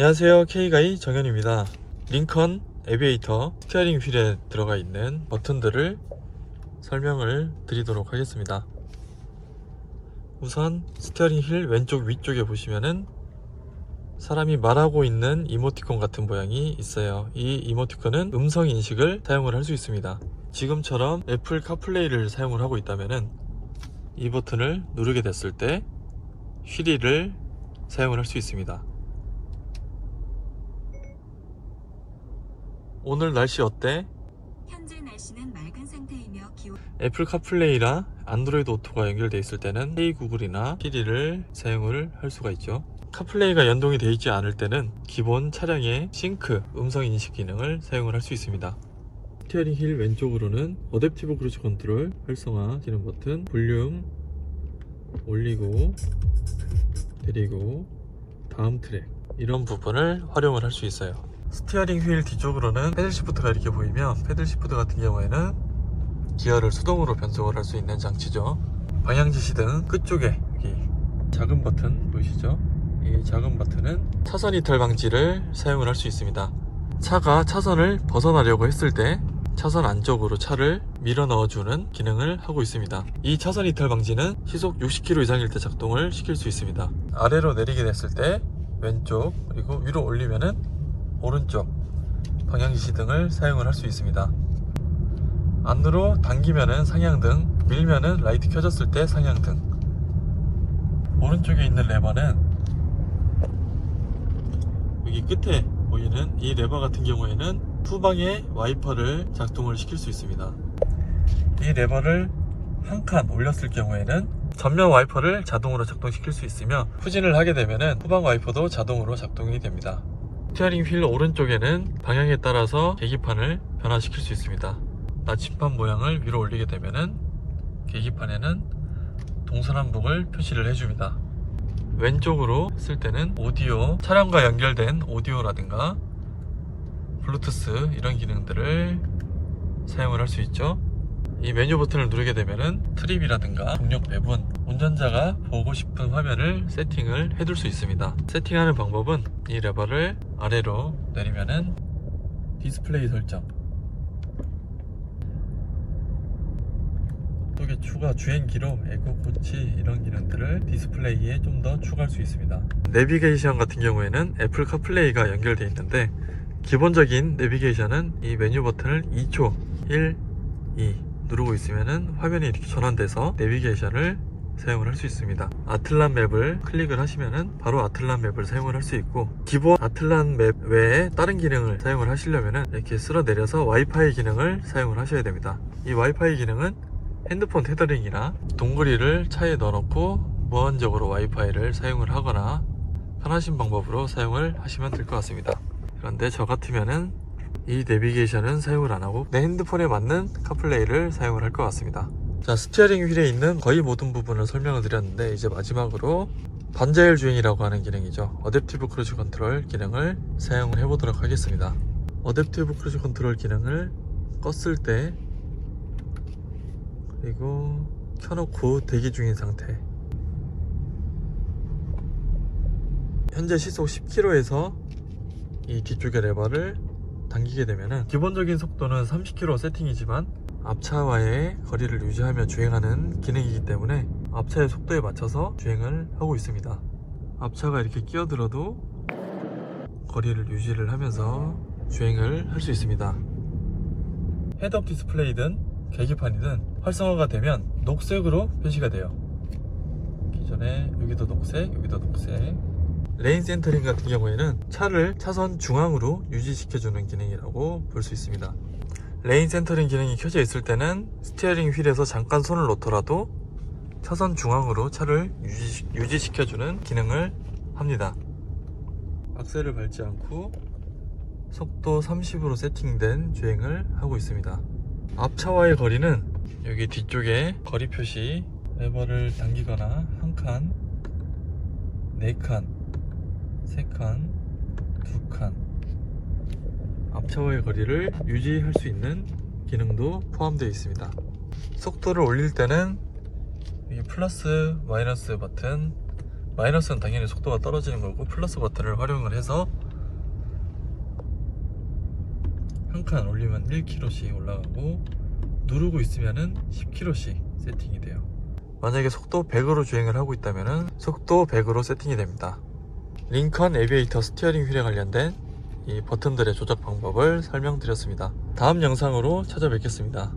안녕하세요, K가이 정현입니다. 링컨 에비에이터 스티어링 휠에 들어가 있는 버튼들을 설명을 드리도록 하겠습니다. 우선 스티어링 휠 왼쪽 위쪽에 보시면은 사람이 말하고 있는 이모티콘 같은 모양이 있어요. 이 이모티콘은 음성 인식을 사용을 할 수 있습니다. 지금처럼 애플 카플레이를 사용을 하고 있다면은 이 버튼을 누르게 됐을 때 휘리를 사용을 할 수 있습니다. 오늘 날씨 어때? 현재 날씨는 맑은 상태이며 애플 카플레이랑 안드로이드 오토가 연결되어 있을 때는 헤이 구글이나 시리를 사용을 할 수가 있죠. 카플레이가 연동이 되어 있지 않을 때는 기본 차량의 싱크 음성 인식 기능을 사용을 할 수 있습니다. 스티어링 휠 왼쪽으로는 어댑티브 크루즈 컨트롤 활성화 기능 버튼, 볼륨 올리고 내리고 다음 트랙, 이런 부분을 활용을 할 수 있어요. 스티어링 휠 뒤쪽으로는 패들 시프트가 이렇게 보이면, 패들 시프트 같은 경우에는 기어를 수동으로 변속을 할 수 있는 장치죠. 방향 지시등 끝쪽에 여기 작은 버튼 보이시죠? 이 작은 버튼은 차선 이탈 방지를 사용을 할 수 있습니다. 차가 차선을 벗어나려고 했을 때 차선 안쪽으로 차를 밀어 넣어주는 기능을 하고 있습니다. 이 차선 이탈 방지는 시속 60km 이상일 때 작동을 시킬 수 있습니다. 아래로 내리게 됐을 때 왼쪽, 그리고 위로 올리면은 오른쪽 방향지시 등을 사용을 할 수 있습니다. 안으로 당기면은 상향등, 밀면은 라이트 켜졌을 때 상향등. 오른쪽에 있는 레버는 여기 끝에 보이는 이 레버 같은 경우에는 후방의 와이퍼를 작동을 시킬 수 있습니다. 이 레버를 한 칸 올렸을 경우에는 전면 와이퍼를 자동으로 작동시킬 수 있으며, 후진을 하게 되면은 후방 와이퍼도 자동으로 작동이 됩니다. 스티어링 휠 오른쪽에는 방향에 따라서 계기판을 변화시킬 수 있습니다. 나침반 모양을 위로 올리게 되면은 계기판에는 동서남북을 표시를 해줍니다. 왼쪽으로 쓸 때는 오디오, 차량과 연결된 오디오라든가 블루투스 이런 기능들을 사용을 할 수 있죠. 이 메뉴 버튼을 누르게 되면은 트립이라든가 동력 배분, 운전자가 보고 싶은 화면을 세팅을 해둘 수 있습니다. 세팅하는 방법은 이 레버를 아래로 내리면은 디스플레이 설정, 속에 추가 주행 기록, 에코 코치 이런 기능들을 디스플레이에 좀 더 추가할 수 있습니다. 내비게이션 같은 경우에는 애플 카플레이가 연결되어 있는데, 기본적인 내비게이션은 이 메뉴 버튼을 2초 1, 2 누르고 있으면은 화면이 이렇게 전환돼서 내비게이션을 사용을 할 수 있습니다. 아틀란 맵을 클릭을 하시면은 바로 아틀란 맵을 사용을 할 수 있고, 기본 아틀란 맵 외에 다른 기능을 사용을 하시려면은 이렇게 쓸어 내려서 와이파이 기능을 사용을 하셔야 됩니다. 이 와이파이 기능은 핸드폰 테더링이나 동그리를 차에 넣어놓고 무한적으로 와이파이를 사용을 하거나 편하신 방법으로 사용을 하시면 될 것 같습니다. 그런데 저 같으면은 이 내비게이션은 사용을 안하고 내 핸드폰에 맞는 카플레이를 사용을 할 것 같습니다. 자, 스티어링 휠에 있는 거의 모든 부분을 설명을 드렸는데, 이제 마지막으로 반자율 주행이라고 하는 기능이죠. 어댑티브 크루즈 컨트롤 기능을 사용을 해보도록 하겠습니다. 어댑티브 크루즈 컨트롤 기능을 껐을 때, 그리고 켜놓고 대기 중인 상태, 현재 시속 10km에서 이 뒤쪽의 레버를 당기게 되면은 기본적인 속도는 30km 세팅이지만 앞차와의 거리를 유지하며 주행하는 기능이기 때문에 앞차의 속도에 맞춰서 주행을 하고 있습니다. 앞차가 이렇게 끼어들어도 거리를 유지를 하면서 주행을 할 수 있습니다. 헤드업 디스플레이든 계기판이든 활성화가 되면 녹색으로 표시가 돼요. 기존에 여기도 녹색, 여기도 녹색. 레인 센터링 같은 경우에는 차를 차선 중앙으로 유지시켜주는 기능이라고 볼 수 있습니다. 레인 센터링 기능이 켜져 있을 때는 스티어링 휠에서 잠깐 손을 놓더라도 차선 중앙으로 차를 유지시켜주는 기능을 합니다. 악셀을 밟지 않고 속도 30으로 세팅된 주행을 하고 있습니다. 앞차와의 거리는 여기 뒤쪽에 거리 표시, 레버를 당기거나 한 칸, 네 칸, 3칸, 2칸, 앞차와의 거리를 유지할 수 있는 기능도 포함되어 있습니다. 속도를 올릴 때는 이 플러스 마이너스 버튼, 마이너스는 당연히 속도가 떨어지는 거고 플러스 버튼을 활용을 해서 한 칸 올리면 1km씩 올라가고 누르고 있으면은 10km씩 세팅이 돼요. 만약에 속도 100으로 주행을 하고 있다면은 속도 100으로 세팅이 됩니다. 링컨 에비에이터 스티어링 휠에 관련된 이 버튼들의 조작 방법을 설명드렸습니다. 다음 영상으로 찾아뵙겠습니다.